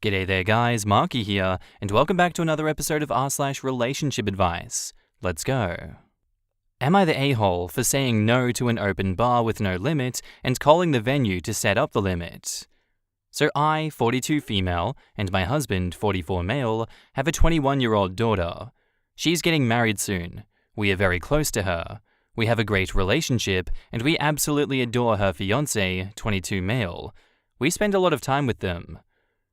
G'day there guys, Marky here, and welcome back to another episode of r/relationship advice. Let's go. Am I the a-hole for saying no to an open bar with no limit and calling the venue to set up the limit? So I, 42 female, and my husband, 44 male, have a 21-year-old daughter. She's getting married soon. We are very close to her. We have a great relationship, and we absolutely adore her fiancé, 22 male. We spend a lot of time with them.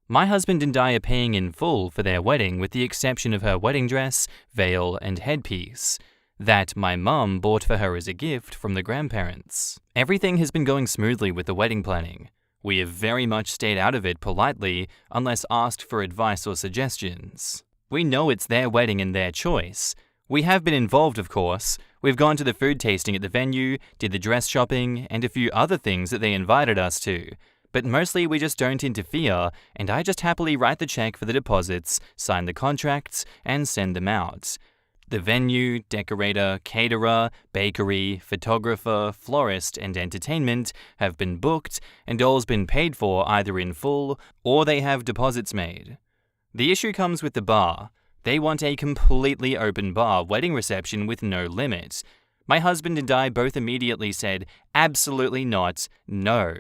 My husband and I are paying in full for their wedding with the exception of her wedding dress, veil, and headpiece. That my mum bought for her as a gift from the grandparents. Everything has been going smoothly with the wedding planning. We have very much stayed out of it politely, unless asked for advice or suggestions. We know it's their wedding and their choice. We have been involved, of course. We've gone to the food tasting at the venue, did the dress shopping, and a few other things that they invited us to. But mostly we just don't interfere, and I just happily write the check for the deposits, sign the contracts, and send them out. The venue, decorator, caterer, bakery, photographer, florist, and entertainment have been booked, and all's been paid for either in full or they have deposits made. The issue comes with the bar. They want a completely open bar wedding reception with no limit. My husband and I both immediately said, absolutely not, no.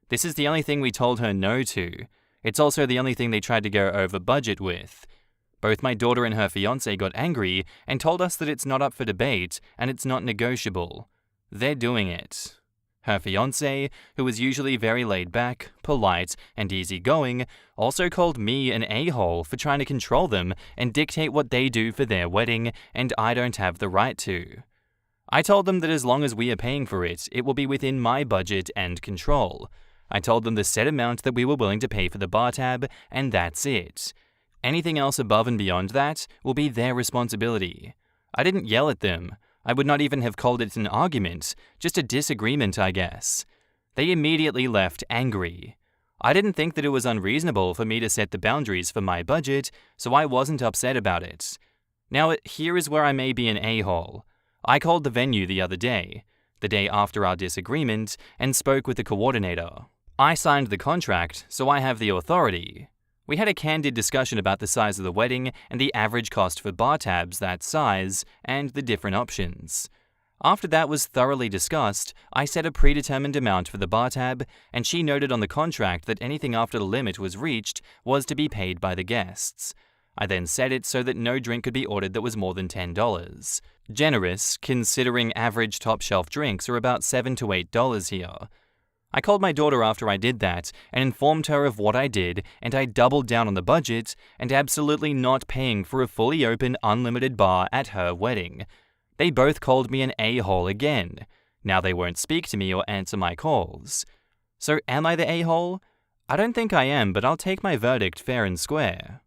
This is the only thing we told her no to. It's also the only thing they tried to go over budget with. Both my daughter and her fiancé got angry and told us that it's not up for debate and it's not negotiable. They're doing it. Her fiancé, who is usually very laid back, polite, and easygoing, also called me an a-hole for trying to control them and dictate what they do for their wedding, and I don't have the right to. I told them that as long as we are paying for it, it will be within my budget and control. I told them the set amount that we were willing to pay for the bar tab, and that's it. Anything else above and beyond that will be their responsibility. I didn't yell at them. I would not even have called it an argument, just a disagreement, I guess. They immediately left angry. I didn't think that it was unreasonable for me to set the boundaries for my budget, so I wasn't upset about it. Now, here is where I may be an a-hole. I called the venue the other day, the day after our disagreement, and spoke with the coordinator. I signed the contract, so I have the authority. We had a candid discussion about the size of the wedding and the average cost for bar tabs that size, and the different options. After that was thoroughly discussed, I set a predetermined amount for the bar tab, and she noted on the contract that anything after the limit was reached was to be paid by the guests. I then set it so that no drink could be ordered that was more than $10. Generous, considering average top-shelf drinks are about $7 to $8 here. I called my daughter after I did that and informed her of what I did, and I doubled down on the budget and absolutely not paying for a fully open, unlimited bar at her wedding. They both called me an a-hole again. Now they won't speak to me or answer my calls. So am I the a-hole? I don't think I am, but I'll take my verdict fair and square.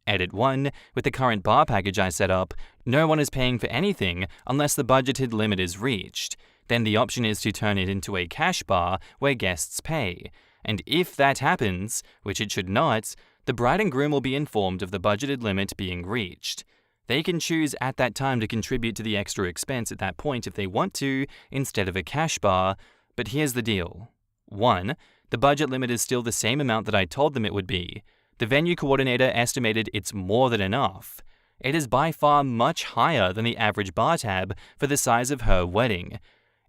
Edit 1. With the current bar package I set up, no one is paying for anything unless the budgeted limit is reached. Then the option is to turn it into a cash bar where guests pay. And if that happens, which it should not, the bride and groom will be informed of the budgeted limit being reached. They can choose at that time to contribute to the extra expense at that point if they want to, instead of a cash bar. But here's the deal. 1. The budget limit is still the same amount that I told them it would be. The venue coordinator estimated it's more than enough. It is by far much higher than the average bar tab for the size of her wedding.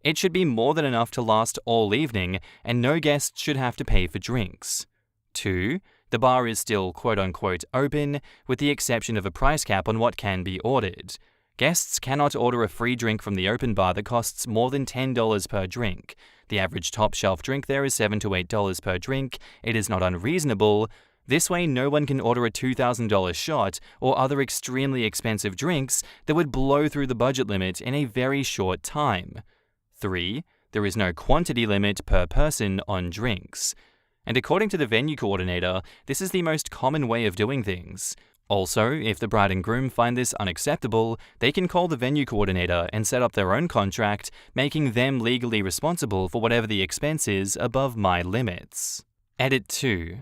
It should be more than enough to last all evening, and no guests should have to pay for drinks. 2. The bar is still quote-unquote open, with the exception of a price cap on what can be ordered. Guests cannot order a free drink from the open bar that costs more than $10 per drink. The average top-shelf drink there is $7 to $8 per drink. It is not unreasonable. This way, no one can order a $2,000 shot or other extremely expensive drinks that would blow through the budget limit in a very short time. 3. There is no quantity limit per person on drinks. And according to the venue coordinator, this is the most common way of doing things. Also, if the bride and groom find this unacceptable, they can call the venue coordinator and set up their own contract, making them legally responsible for whatever the expense is above my limits. Edit 2.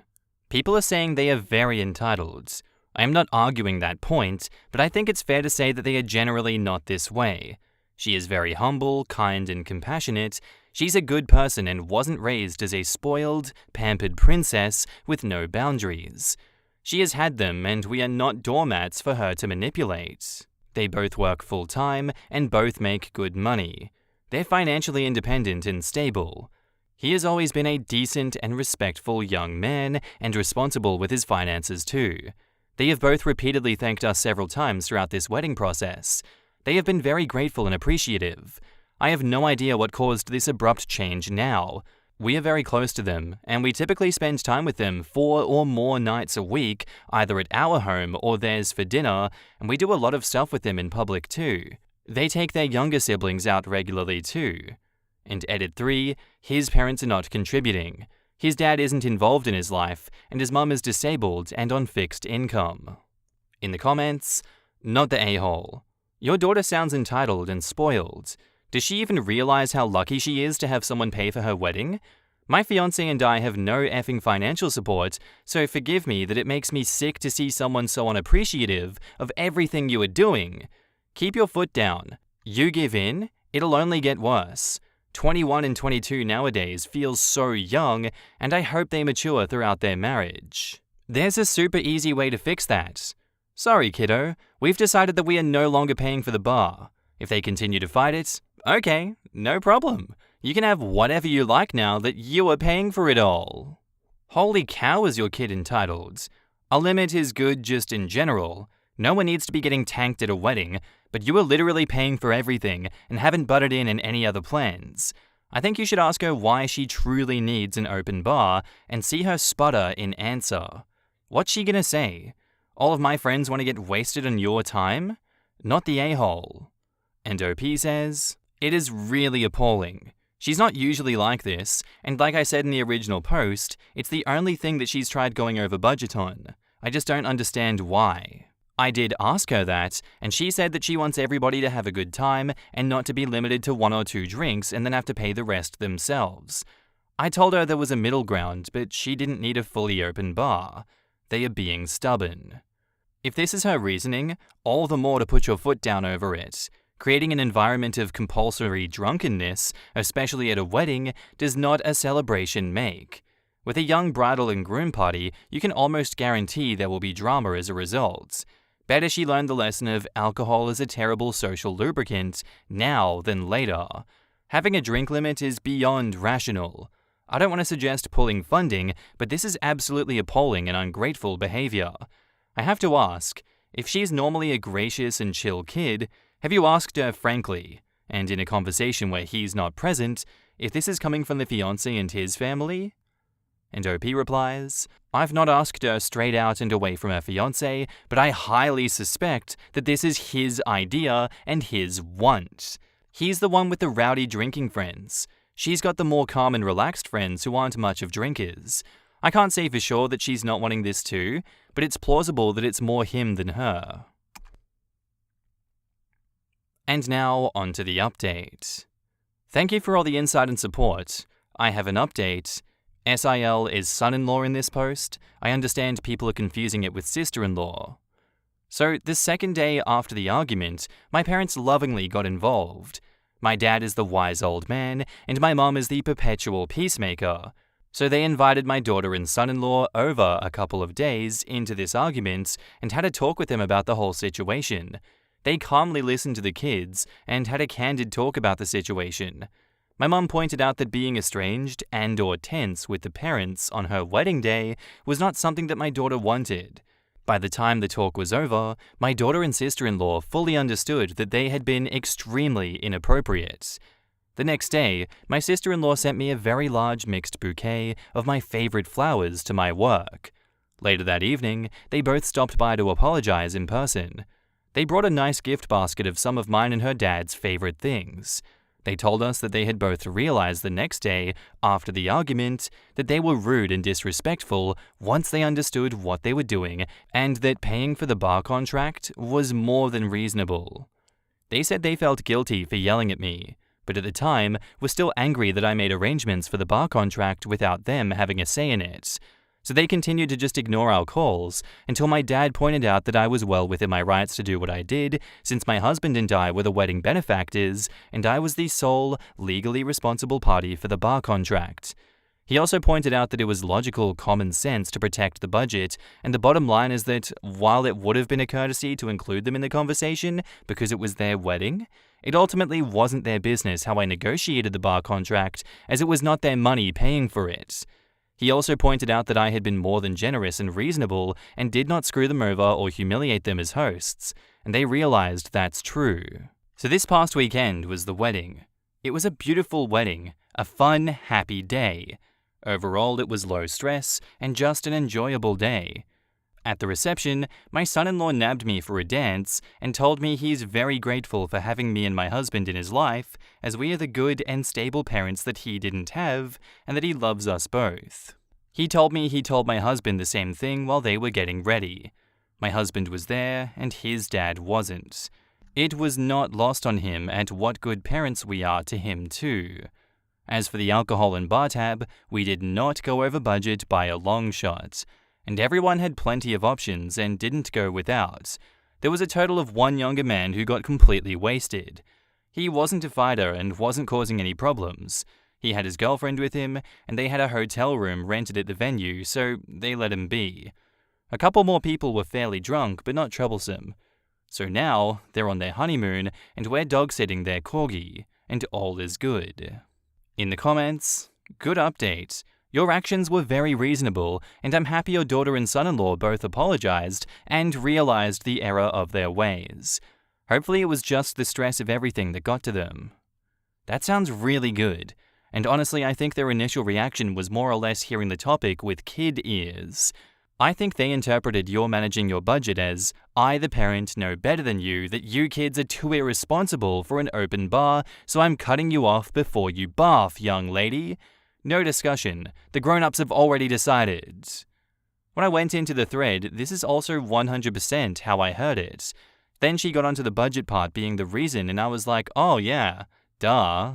People are saying they are very entitled. I am not arguing that point, but I think it's fair to say that they are generally not this way. She is very humble, kind, and compassionate. She's a good person and wasn't raised as a spoiled, pampered princess with no boundaries. She has had them, and we are not doormats for her to manipulate. They both work full-time and both make good money. They're financially independent and stable. He has always been a decent and respectful young man and responsible with his finances too. They have both repeatedly thanked us several times throughout this wedding process. They have been very grateful and appreciative. I have no idea what caused this abrupt change now. We are very close to them, and we typically spend time with them 4 or more nights a week, either at our home or theirs for dinner, and we do a lot of stuff with them in public too. They take their younger siblings out regularly too. And edit 3, his parents are not contributing. His dad isn't involved in his life, and his mum is disabled and on fixed income. In the comments, not the a-hole. Your daughter sounds entitled and spoiled. Does she even realize how lucky she is to have someone pay for her wedding? My fiancé and I have no effing financial support, so forgive me that it makes me sick to see someone so unappreciative of everything you are doing. Keep your foot down. You give in, it'll only get worse. 21 and 22 nowadays feels so young, and I hope they mature throughout their marriage. There's a super easy way to fix that. Sorry, kiddo, we've decided that we are no longer paying for the bar. If they continue to fight it, okay, no problem. You can have whatever you like now that you are paying for it all. Holy cow, is your kid entitled. A limit is good just in general. No one needs to be getting tanked at a wedding, but you are literally paying for everything and haven't butted in any other plans. I think you should ask her why she truly needs an open bar and see her sputter in answer. What's she gonna say? All of my friends want to get wasted on your time? Not the a-hole. And OP says, it is really appalling. She's not usually like this, and like I said in the original post, it's the only thing that she's tried going over budget on. I just don't understand why. I did ask her that, and she said that she wants everybody to have a good time and not to be limited to 1 or 2 drinks and then have to pay the rest themselves. I told her there was a middle ground, but she didn't need a fully open bar. They are being stubborn. If this is her reasoning, all the more to put your foot down over it. Creating an environment of compulsory drunkenness, especially at a wedding, does not a celebration make. With a young bridal and groom party, you can almost guarantee there will be drama as a result. Better she learn the lesson of alcohol is a terrible social lubricant now than later. Having a drink limit is beyond rational. I don't want to suggest pulling funding, but this is absolutely appalling and ungrateful behavior. I have to ask, if she's normally a gracious and chill kid, have you asked her frankly, and in a conversation where he's not present, if this is coming from the fiancé and his family? And OP replies, I've not asked her straight out and away from her fiancé, but I highly suspect that this is his idea and his want. He's the one with the rowdy drinking friends. She's got the more calm and relaxed friends who aren't much of drinkers. I can't say for sure that she's not wanting this too, but it's plausible that it's more him than her. And now, on to the update. Thank you for all the insight and support. I have an update. SIL is son-in-law in this post. I understand people are confusing it with sister-in-law. So, the second day after the argument, my parents lovingly got involved. My dad is the wise old man, and my mom is the perpetual peacemaker. So they invited my daughter and son-in-law over a couple of days into this argument and had a talk with them about the whole situation. They calmly listened to the kids and had a candid talk about the situation. My mum pointed out that being estranged and/or tense with the parents on her wedding day was not something that my daughter wanted. By the time the talk was over, my daughter and sister-in-law fully understood that they had been extremely inappropriate. The next day, my sister-in-law sent me a very large mixed bouquet of my favorite flowers to my work. Later that evening, they both stopped by to apologize in person. They brought a nice gift basket of some of mine and her dad's favorite things. They told us that they had both realized the next day, after the argument, that they were rude and disrespectful once they understood what they were doing and that paying for the bar contract was more than reasonable. They said they felt guilty for yelling at me, but at the time were still angry that I made arrangements for the bar contract without them having a say in it. So they continued to just ignore our calls until my dad pointed out that I was well within my rights to do what I did, since my husband and I were the wedding benefactors and I was the sole, legally responsible party for the bar contract. He also pointed out that it was logical common sense to protect the budget, and the bottom line is that while it would have been a courtesy to include them in the conversation because it was their wedding, it ultimately wasn't their business how I negotiated the bar contract, as it was not their money paying for it. He also pointed out that I had been more than generous and reasonable and did not screw them over or humiliate them as hosts, and they realized that's true. So this past weekend was the wedding. It was a beautiful wedding, a fun, happy day. Overall, it was low stress and just an enjoyable day. At the reception, my son-in-law nabbed me for a dance and told me he's very grateful for having me and my husband in his life, as we are the good and stable parents that he didn't have, and that he loves us both. He told me he told my husband the same thing while they were getting ready. My husband was there, and his dad wasn't. It was not lost on him at what good parents we are to him too. As for the alcohol and bar tab, we did not go over budget by a long shot, and everyone had plenty of options and didn't go without. There was a total of one younger man who got completely wasted. He wasn't a fighter and wasn't causing any problems. He had his girlfriend with him, and they had a hotel room rented at the venue, so they let him be. A couple more people were fairly drunk, but not troublesome. So now, they're on their honeymoon, and we're dog-sitting their corgi, and all is good. In the comments, good update. Your actions were very reasonable, and I'm happy your daughter and son-in-law both apologized and realized the error of their ways. Hopefully it was just the stress of everything that got to them. That sounds really good, and honestly I think their initial reaction was more or less hearing the topic with kid ears. I think they interpreted your managing your budget as, I the parent know better than you that you kids are too irresponsible for an open bar, so I'm cutting you off before you barf, young lady. No discussion, the grown-ups have already decided. When I went into the thread, this is also 100% how I heard it. Then she got onto the budget part being the reason, and I was like, oh yeah, duh.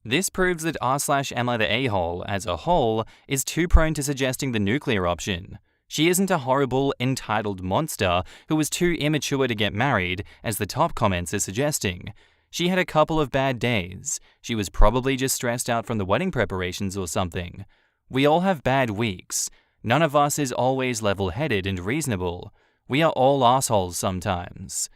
This proves that r/am I the a-hole, as a whole, is too prone to suggesting the nuclear option. She isn't a horrible, entitled monster who was too immature to get married, as the top comments are suggesting. She had a couple of bad days. She was probably just stressed out from the wedding preparations or something. We all have bad weeks. None of us is always level-headed and reasonable. We are all assholes sometimes.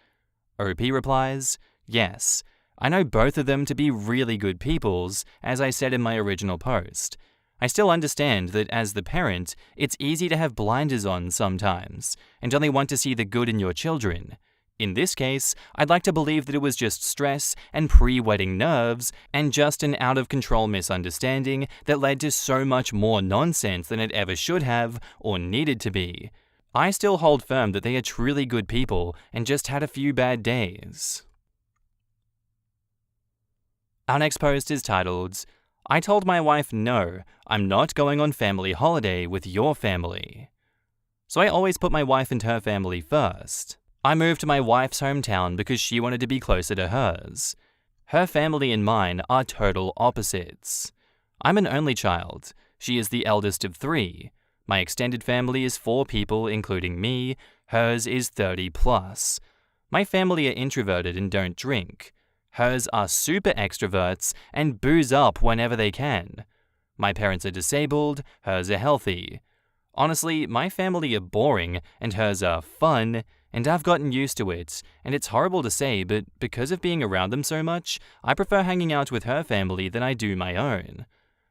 OP replies, yes, I know both of them to be really good peoples, as I said in my original post. I still understand that as the parent, it's easy to have blinders on sometimes, and only want to see the good in your children. In this case, I'd like to believe that it was just stress and pre-wedding nerves and just an out-of-control misunderstanding that led to so much more nonsense than it ever should have or needed to be. I still hold firm that they are truly good people and just had a few bad days. Our next post is titled, I told my wife no, I'm not going on family holiday with your family. So I always put my wife and her family first. I moved to my wife's hometown because she wanted to be closer to hers. Her family and mine are total opposites. I'm an only child. She is the eldest of 3. My extended family is 4 people, including me. Hers is 30 plus. My family are introverted and don't drink. Hers are super extroverts and booze up whenever they can. My parents are disabled, hers are healthy. Honestly, my family are boring and hers are fun, and I've gotten used to it, and it's horrible to say, but because of being around them so much, I prefer hanging out with her family than I do my own.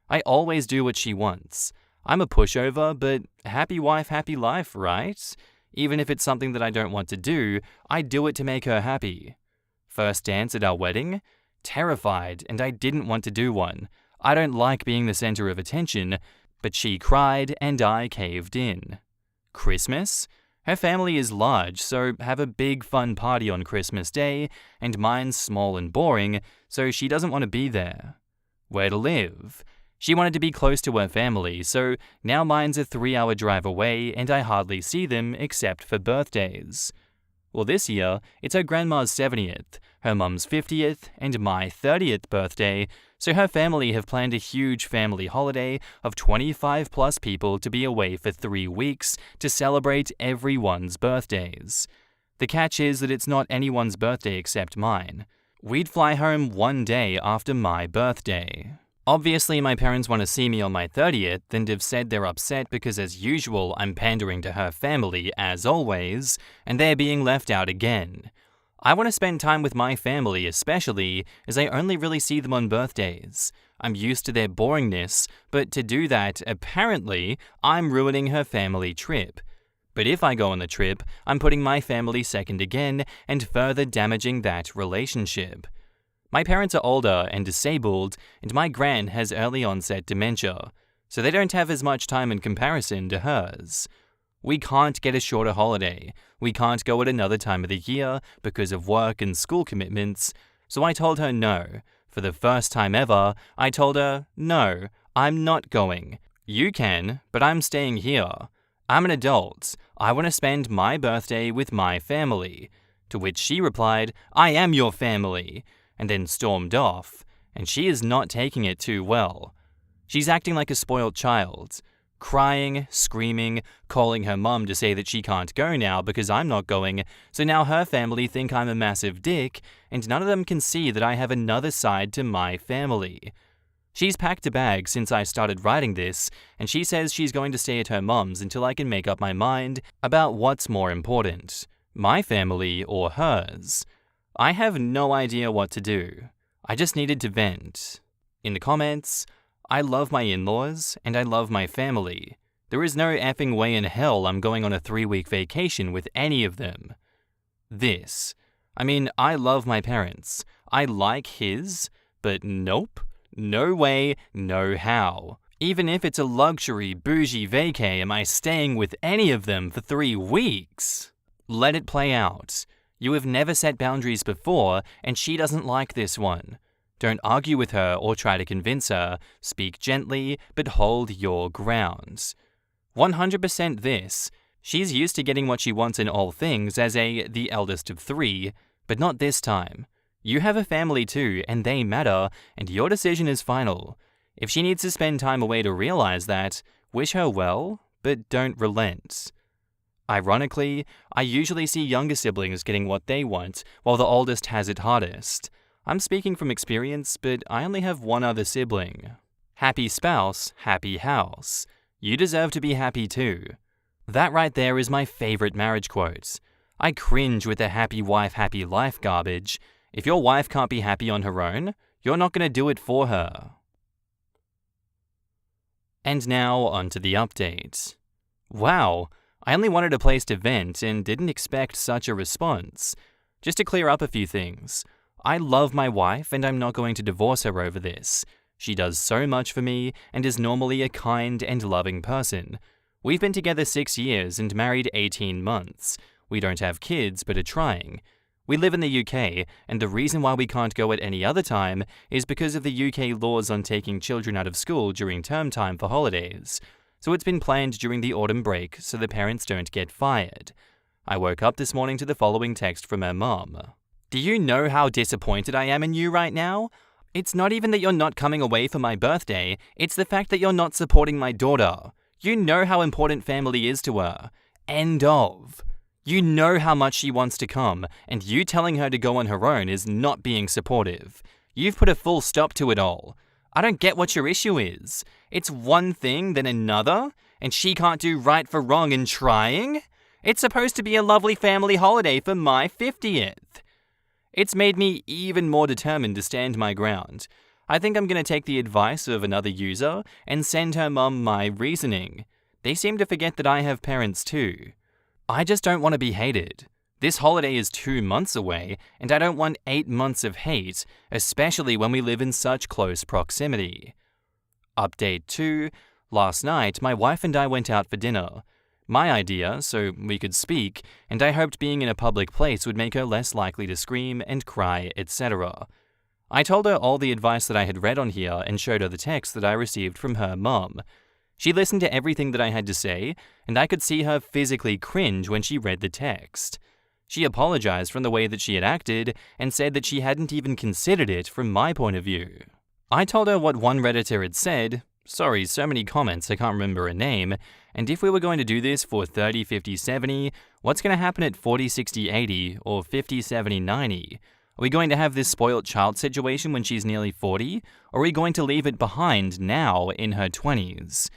I always do what she wants. I'm a pushover, but happy wife, happy life, right? Even if it's something that I don't want to do, I do it to make her happy. First dance at our wedding? Terrified, and I didn't want to do one. I don't like being the center of attention, but she cried and I caved in. Christmas? Her family is large, so have a big fun party on Christmas Day, and mine's small and boring, so she doesn't want to be there. Where to live? She wanted to be close to her family, so now mine's a 3-hour drive away and I hardly see them except for birthdays. Well, this year, it's her grandma's 70th, her mum's 50th, and my 30th birthday, so her family have planned a huge family holiday of 25 plus people to be away for 3 weeks to celebrate everyone's birthdays. The catch is that it's not anyone's birthday except mine. We'd fly home one day after my birthday. Obviously, my parents want to see me on my 30th and have said they're upset because, as usual, I'm pandering to her family, as always, and they're being left out again. I want to spend time with my family, especially as I only really see them on birthdays. I'm used to their boringness, but to do that, apparently, I'm ruining her family trip. But if I go on the trip, I'm putting my family second again and further damaging that relationship. My parents are older and disabled, and my gran has early onset dementia, so they don't have as much time in comparison to hers. We can't get a shorter holiday. We can't go at another time of the year because of work and school commitments, so I told her no. For the first time ever, I told her, no, I'm not going. You can, but I'm staying here. I'm an adult. I want to spend my birthday with my family. To which she replied, I am your family, and then stormed off, and she is not taking it too well. She's acting like a spoiled child, crying, screaming, calling her mum to say that she can't go now because I'm not going, so now her family think I'm a massive dick, and none of them can see that I have another side to my family. She's packed a bag since I started writing this, and she says she's going to stay at her mum's until I can make up my mind about what's more important, my family or hers. I have no idea what to do. I just needed to vent. In the comments, I love my in-laws and I love my family. There is no effing way in hell I'm going on a 3-week vacation with any of them. I love my parents. I like his, but nope. No way, no how. Even if it's a luxury, bougie vacay, am I staying with any of them for 3 weeks? Let it play out. You have never set boundaries before, and she doesn't like this one. Don't argue with her or try to convince her. Speak gently, but hold your ground. 100% this. She's used to getting what she wants in all things as the eldest of 3, but not this time. You have a family too, and they matter, and your decision is final. If she needs to spend time away to realize that, wish her well, but don't relent. Ironically, I usually see younger siblings getting what they want, while the oldest has it hardest. I'm speaking from experience, but I only have one other sibling. Happy spouse, happy house. You deserve to be happy too. That right there is my favorite marriage quote. I cringe with the happy wife, happy life garbage. If your wife can't be happy on her own, you're not going to do it for her. And now onto the update. Wow, I only wanted a place to vent and didn't expect such a response. Just to clear up a few things. I love my wife and I'm not going to divorce her over this. She does so much for me and is normally a kind and loving person. We've been together 6 years and married 18 months. We don't have kids but are trying. We live in the UK, and the reason why we can't go at any other time is because of the UK laws on taking children out of school during term time for holidays. So it's been planned during the autumn break so the parents don't get fired. I woke up this morning to the following text from her mum. Do you know how disappointed I am in you right now? It's not even that you're not coming away for my birthday, it's the fact that you're not supporting my daughter. You know how important family is to her. End of. You know how much she wants to come, and you telling her to go on her own is not being supportive. You've put a full stop to it all. I don't get what your issue is. It's one thing, then another, and she can't do right for wrong in trying? It's supposed to be a lovely family holiday for my 50th. It's made me even more determined to stand my ground. I think I'm going to take the advice of another user and send her mum my reasoning. They seem to forget that I have parents too. I just don't want to be hated. This holiday is 2 months away, and I don't want 8 months of hate, especially when we live in such close proximity. Update 2. Last night, my wife and I went out for dinner. My idea, so we could speak, and I hoped being in a public place would make her less likely to scream and cry, etc. I told her all the advice that I had read on here and showed her the text that I received from her mum. She listened to everything that I had to say, and I could see her physically cringe when she read the text. She apologized from the way that she had acted and said that she hadn't even considered it from my point of view. I told her what one Redditor had said, sorry, so many comments I can't remember a name, and if we were going to do this for 30, 50, 70, what's going to happen at 40, 60, 80, or 50, 70, 90? Are we going to have this spoilt child situation when she's nearly 40, or are we going to leave it behind now in her 20s?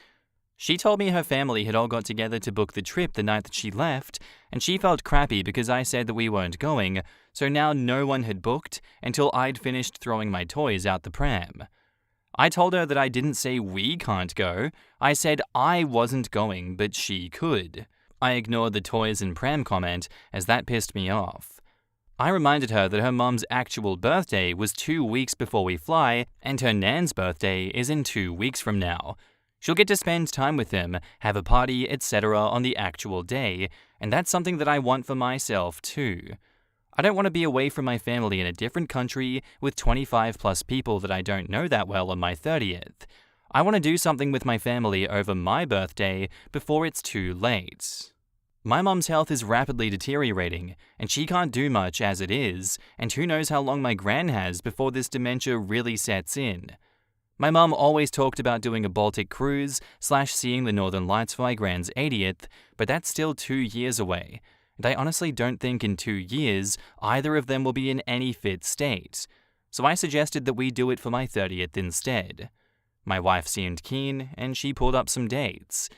She told me her family had all got together to book the trip the night that she left, and she felt crappy because I said that we weren't going, so now no one had booked until I'd finished throwing my toys out the pram. I told her that I didn't say we can't go, I said I wasn't going, but she could. I ignored the toys and pram comment, as that pissed me off. I reminded her that her mum's actual birthday was 2 weeks before we fly, and her nan's birthday is in 2 weeks from now. She'll get to spend time with them, have a party, etc. on the actual day, and that's something that I want for myself too. I don't want to be away from my family in a different country with 25 plus people that I don't know that well on my 30th. I want to do something with my family over my birthday before it's too late. My mum's health is rapidly deteriorating, and she can't do much as it is, and who knows how long my gran has before this dementia really sets in. My mum always talked about doing a Baltic cruise / seeing the Northern Lights for my gran's 80th, but that's still 2 years away, and I honestly don't think in 2 years either of them will be in any fit state, so I suggested that we do it for my 30th instead. My wife seemed keen, and she pulled up some dates.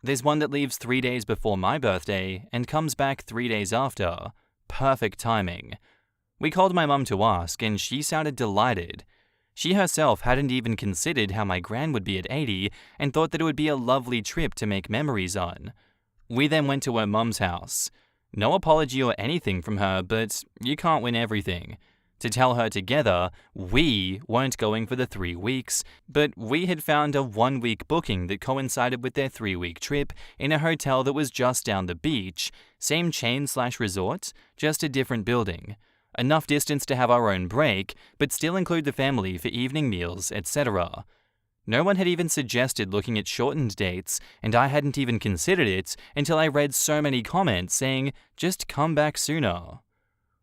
There's one that leaves 3 days before my birthday and comes back 3 days after. Perfect timing. We called my mum to ask, and she sounded delighted. She herself hadn't even considered how my gran would be at 80 and thought that it would be a lovely trip to make memories on. We then went to her mum's house. No apology or anything from her, but you can't win everything. To tell her together, we weren't going for the 3 weeks, but we had found a 1-week booking that coincided with their 3-week trip in a hotel that was just down the beach, same chain / resort, just a different building. Enough distance to have our own break, but still include the family for evening meals, etc. No one had even suggested looking at shortened dates, and I hadn't even considered it until I read so many comments saying, just come back sooner.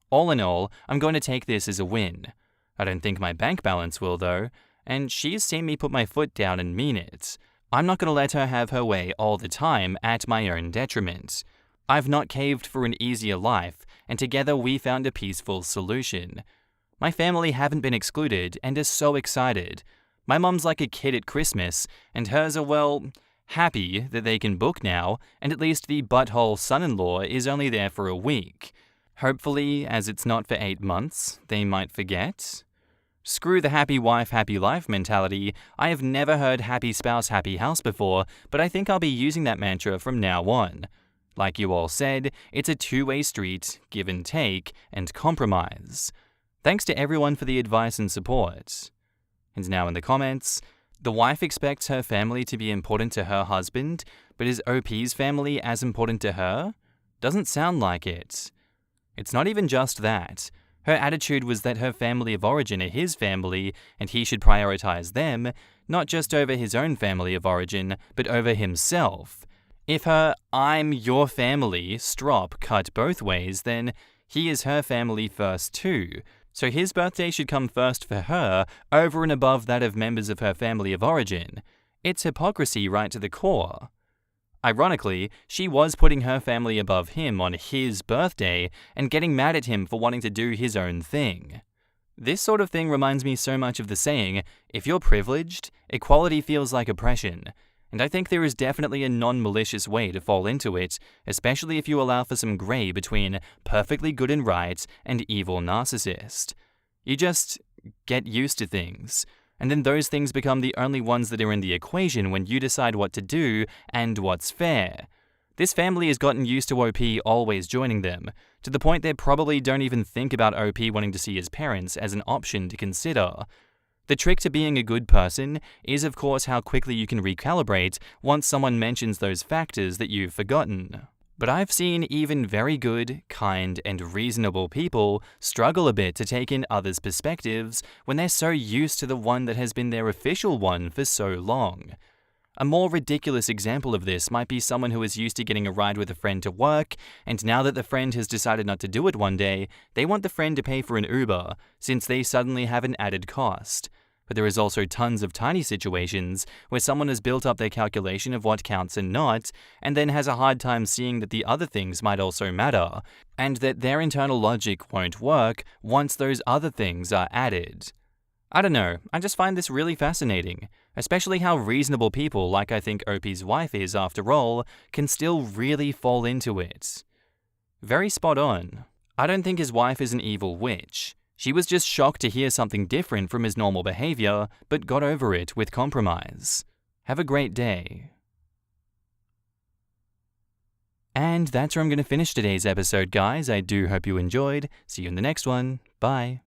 All in all, I'm going to take this as a win. I don't think my bank balance will though, and she's seen me put my foot down and mean it. I'm not going to let her have her way all the time at my own detriment. I've not caved for an easier life, and together we found a peaceful solution. My family haven't been excluded and are so excited. My mum's like a kid at Christmas, and hers are, well, happy that they can book now, and at least the butthole son-in-law is only there for a week. Hopefully, as it's not for 8 months, they might forget. Screw the happy wife, happy life mentality. I have never heard happy spouse, happy house before, but I think I'll be using that mantra from now on. Like you all said, it's a two-way street, give and take, and compromise. Thanks to everyone for the advice and support. And now in the comments, the wife expects her family to be important to her husband, but is OP's family as important to her? Doesn't sound like it. It's not even just that. Her attitude was that her family of origin are his family, and he should prioritize them, not just over his own family of origin, but over himself. If her "I'm your family" strop cut both ways, then he is her family first too. So his birthday should come first for her, over and above that of members of her family of origin. It's hypocrisy right to the core. Ironically, she was putting her family above him on his birthday and getting mad at him for wanting to do his own thing. This sort of thing reminds me so much of the saying, if you're privileged, equality feels like oppression. And I think there is definitely a non-malicious way to fall into it, especially if you allow for some grey between perfectly good and right and evil narcissist. You just get used to things, and then those things become the only ones that are in the equation when you decide what to do and what's fair. This family has gotten used to OP always joining them, to the point they probably don't even think about OP wanting to see his parents as an option to consider. The trick to being a good person is, of course, how quickly you can recalibrate once someone mentions those factors that you've forgotten. But I've seen even very good, kind, and reasonable people struggle a bit to take in others' perspectives when they're so used to the one that has been their official one for so long. A more ridiculous example of this might be someone who is used to getting a ride with a friend to work, and now that the friend has decided not to do it one day, they want the friend to pay for an Uber, since they suddenly have an added cost. but there is also tons of tiny situations where someone has built up their calculation of what counts and not, and then has a hard time seeing that the other things might also matter, and that their internal logic won't work once those other things are added. I don't know, I just find this really fascinating, especially how reasonable people, like I think Opie's wife is after all, can still really fall into it. Very spot on. I don't think his wife is an evil witch. She was just shocked to hear something different from his normal behavior, but got over it with compromise. Have a great day. And that's where I'm going to finish today's episode, guys. I do hope you enjoyed. See you in the next one. Bye.